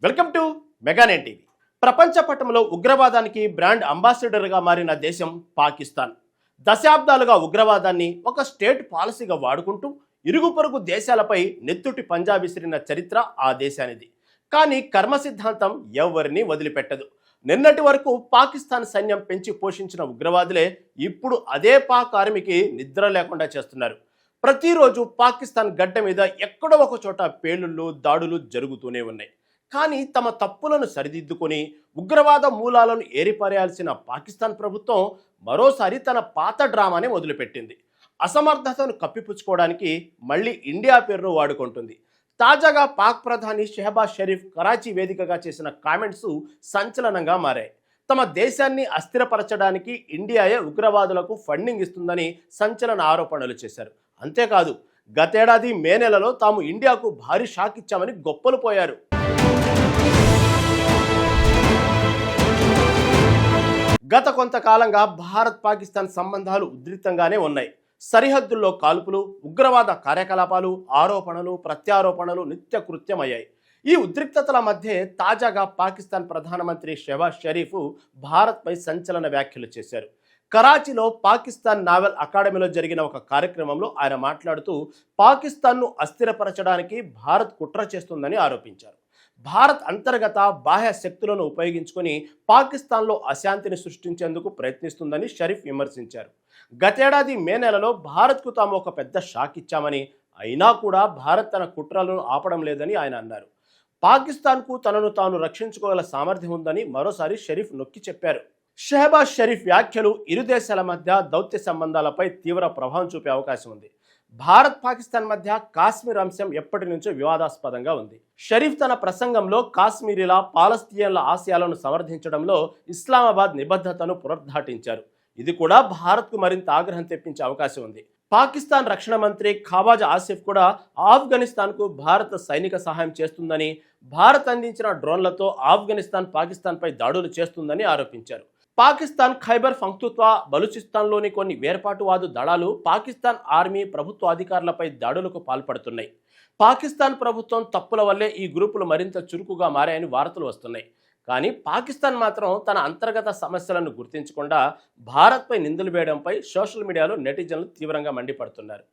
Welcome to Mega Nine TV. ప్రపంచ పటంలో ఉగ్రవాదానికి brand అంబాసిడర్గా మారిన దేశం పాకిస్తాన్. దశాబ్దాలుగా ఉగ్రవాదాన్ని ఒక స్టేట్ పాలసీగా వాడుకుంటూ ఇరుగు పొరుగు దేశాలపై నెత్తుటి పంజా విసిరిన చరిత్ర ఆ దేశానిది. కానీ కర్మ సిద్ధాంతం ఎవరిని వదిలిపెట్టదు. నిన్నటి వరకు పాకిస్తాన్ సైన్యం పెంచి పోషించిన ఉగ్రవాదులే ఇప్పుడు అదే పాక్ ఆర్మీకి నిద్ర లేకుండా చేస్తున్నారు. ప్రతిరోజు పాకిస్తాన్ గడ్డ మీద ఎక్కడో ఒక చోట పేలుళ్ళు, దాడులు జరుగుతూనే ఉన్నాయి. కానీ తమ తప్పులను సరిదిద్దుకొని ఉగ్రవాద మూలాలను ఏరిపారేయాల్సిన పాకిస్తాన్ ప్రభుత్వం మరోసారి తన పాత డ్రామానే మొదలుపెట్టింది. అసమర్థతను కప్పిపుచ్చుకోవడానికి మళ్ళీ ఇండియా పేరును వాడుకుంటుంది. తాజాగా పాక్ ప్రధాని షెహబాజ్ షరీఫ్ కరాచీ వేదికగా చేసిన కామెంట్స్ సంచలనంగా మారాయి. తమ దేశాన్ని అస్థిరపరచడానికి ఇండియాయే ఉగ్రవాదులకు ఫండింగ్ ఇస్తుందని సంచలన ఆరోపణలు చేశారు. అంతేకాదు, గతేడాది మే నెలలో తాము ఇండియాకు భారీ షాక్ ఇచ్చామని గొప్పలు పోయారు. గత కొంతకాలంగా భారత్ పాకిస్తాన్ సంబంధాలు ఉధృతంగానే ఉన్నాయి. సరిహద్దుల్లో కాల్పులు, ఉగ్రవాద కార్యకలాపాలు, ఆరోపణలు ప్రత్యారోపణలు నిత్యకృత్యమయ్యాయి. ఈ ఉద్రిక్తతల మధ్య తాజాగా పాకిస్తాన్ ప్రధానమంత్రి షెహబాజ్ షరీఫ్ భారత్పై సంచలన వ్యాఖ్యలు చేశారు. కరాచీలో పాకిస్తాన్ నావల్ అకాడమీలో జరిగిన ఒక కార్యక్రమంలో ఆయన మాట్లాడుతూ పాకిస్తాన్ను అస్థిరపరచడానికి భారత్ కుట్ర చేస్తుందని ఆరోపించారు. భారత్ అంతర్గత బాహ్య శక్తులను ఉపయోగించుకొని పాకిస్తాన్లో అశాంతిని సృష్టించేందుకు ప్రయత్నిస్తుందని షరీఫ్ విమర్శించారు. గతేడాది మే నెలలో భారత్కు తాము ఒక పెద్ద షాక్ ఇచ్చామని, అయినా కూడా భారత్ తన కుట్రలను ఆపడం లేదని ఆయన అన్నారు. పాకిస్తాన్కు తనను తాను రక్షించుకోగల సామర్థ్యం ఉందని మరోసారి షరీఫ్ నొక్కి చెప్పారు. షెహబాజ్ షరీఫ్ వ్యాఖ్యలు ఇరు దేశాల మధ్య దౌత్య సంబంధాలపై తీవ్ర ప్రభావం చూపే అవకాశం ఉంది. భారత్ పాకిస్తాన్ మధ్య కాశ్మీర్ అంశం ఎప్పటి నుంచో వివాదాస్పదంగా ఉంది. షరీఫ్ తన ప్రసంగంలో కాశ్మీరీల, పాలస్తీనియన్ల ఆశయాలను సమర్థించడంలో ఇస్లామాబాద్ నిబద్ధతను పునరుద్ఘాటించారు. ఇది కూడా భారత్కు మరింత ఆగ్రహం తెప్పించే అవకాశం ఉంది. పాకిస్తాన్ రక్షణ మంత్రి ఖాబాజ్ ఆసిఫ్ కూడా ఆఫ్ఘనిస్తాన్కు భారత్ సైనిక సహాయం చేస్తుందని, భారత్ అందించిన డ్రోన్లతో ఆఫ్ఘనిస్తాన్ పాకిస్తాన్పై దాడులు చేస్తుందని ఆరోపించారు. పాకిస్తాన్ ఖైబర్ పఖ్తూన్ఖ్వా, బలూచిస్తాన్లోని కొన్ని వేర్పాటువాదు దళాలు పాకిస్తాన్ ఆర్మీ, ప్రభుత్వ అధికారులపై దాడులకు పాల్పడుతున్నాయి. పాకిస్తాన్ ప్రభుత్వం తప్పుల వల్లే ఈ గ్రూపులు మరింత చురుకుగా మారాయని వార్తలు వస్తున్నాయి. కానీ పాకిస్తాన్ మాత్రం తన అంతర్గత సమస్యలను గుర్తించకుండా భారత్పై నిందలు వేయడంపై సోషల్ మీడియాలో నెటిజన్లు తీవ్రంగా మండిపడుతున్నారు.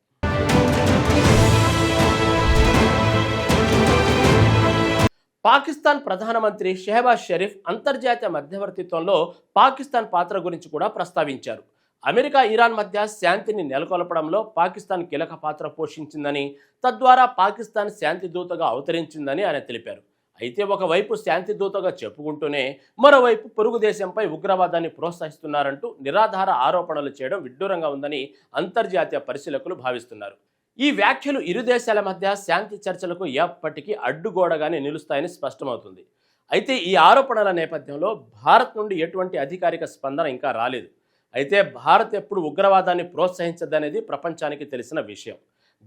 పాకిస్తాన్ ప్రధానమంత్రి షెహబాజ్ షరీఫ్ అంతర్జాతీయ మధ్యవర్తిత్వంలో పాకిస్తాన్ పాత్ర గురించి కూడా ప్రస్తావించారు. అమెరికా, ఇరాన్ మధ్య శాంతిని నెలకొల్పడంలో పాకిస్తాన్ కీలక పాత్ర పోషించిందని, తద్వారా పాకిస్తాన్ శాంతి దూతగా అవతరించిందని ఆయన తెలిపారు. అయితే ఒకవైపు శాంతి దూతగా చెప్పుకుంటూనే మరోవైపు పొరుగు దేశంపై ఉగ్రవాదాన్ని ప్రోత్సహిస్తున్నారంటూ నిరాధార ఆరోపణలు చేయడం విడ్డూరంగా ఉందని అంతర్జాతీయ పరిశీలకులు భావిస్తున్నారు. ఈ వ్యాఖ్యలు ఇరు దేశాల మధ్య శాంతి చర్చలకు ఎప్పటికీ అడ్డుగోడగానే నిలుస్తాయని స్పష్టమవుతుంది. అయితే ఈ ఆరోపణల నేపథ్యంలో భారత్ నుండి ఎటువంటి అధికారిక స్పందన ఇంకా రాలేదు. అయితే భారత్ ఎప్పుడు ఉగ్రవాదాన్ని ప్రోత్సహించదనేది ప్రపంచానికి తెలిసిన విషయం.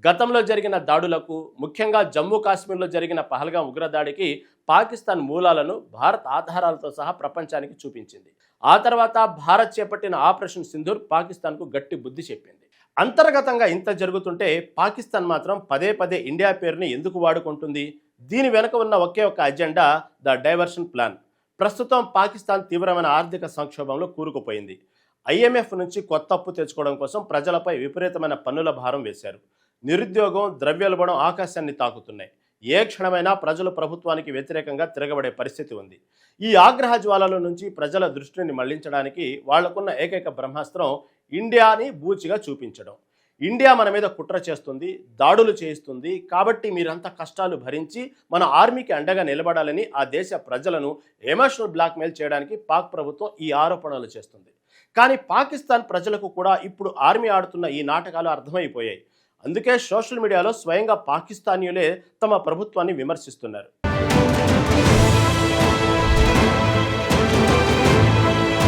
గతంలో జరిగిన దాడులకు, ముఖ్యంగా జమ్మూ కాశ్మీర్లో జరిగిన పహల్గాం ఉగ్రదాడికి పాకిస్తాన్ మూలాలను భారత్ ఆధారాలతో సహా ప్రపంచానికి చూపించింది. ఆ తర్వాత భారత్ చేపట్టిన ఆపరేషన్ సింధూర్ పాకిస్తాన్కు గట్టి బుద్ధి చెప్పింది. అంతర్గతంగా ఇంత జరుగుతుంటే పాకిస్తాన్ మాత్రం పదే పదే ఇండియా పేరుని ఎందుకు వాడుకుంటుంది? దీని వెనుక ఉన్న ఒకే ఒక అజెండా, ద డైవర్షన్ ప్లాన్. ప్రస్తుతం పాకిస్తాన్ తీవ్రమైన ఆర్థిక సంక్షోభంలో కూరుకుపోయింది. IMF నుంచి కొత్త అప్పు తెచ్చుకోవడం కోసం ప్రజలపై విపరీతమైన పన్నుల భారం వేశారు. నిరుద్యోగం, ద్రవ్యోల్బణం ఆకాశాన్ని తాకుతున్నాయి. ఏ క్షణమైనా ప్రజలు ప్రభుత్వానికి వ్యతిరేకంగా తిరగబడే పరిస్థితి ఉంది. ఈ ఆగ్రహ జ్వాలల నుంచి ప్రజల దృష్టిని మళ్లించడానికి వాళ్లకున్న ఏకైక బ్రహ్మాస్త్రం ఇండియాని బూచిగా చూపించడం. ఇండియా మన మీద కుట్ర చేస్తుంది, దాడులు చేయిస్తుంది, కాబట్టి మీరంతా కష్టాలు భరించి మన ఆర్మీకి అండగా నిలబడాలని ఆ దేశ ప్రజలను ఎమోషనల్ బ్లాక్మెయిల్ చేయడానికి పాక్ ప్రభుత్వం ఈ ఆరోపణలు చేస్తుంది. కానీ పాకిస్తాన్ ప్రజలకు కూడా ఇప్పుడు ఆర్మీ ఆడుతున్న ఈ నాటకాలు అర్థమైపోయాయి. అందుకే సోషల్ మీడియాలో స్వయంగా పాకిస్తానీయులే తమ ప్రభుత్వాన్ని విమర్శిస్తున్నారు.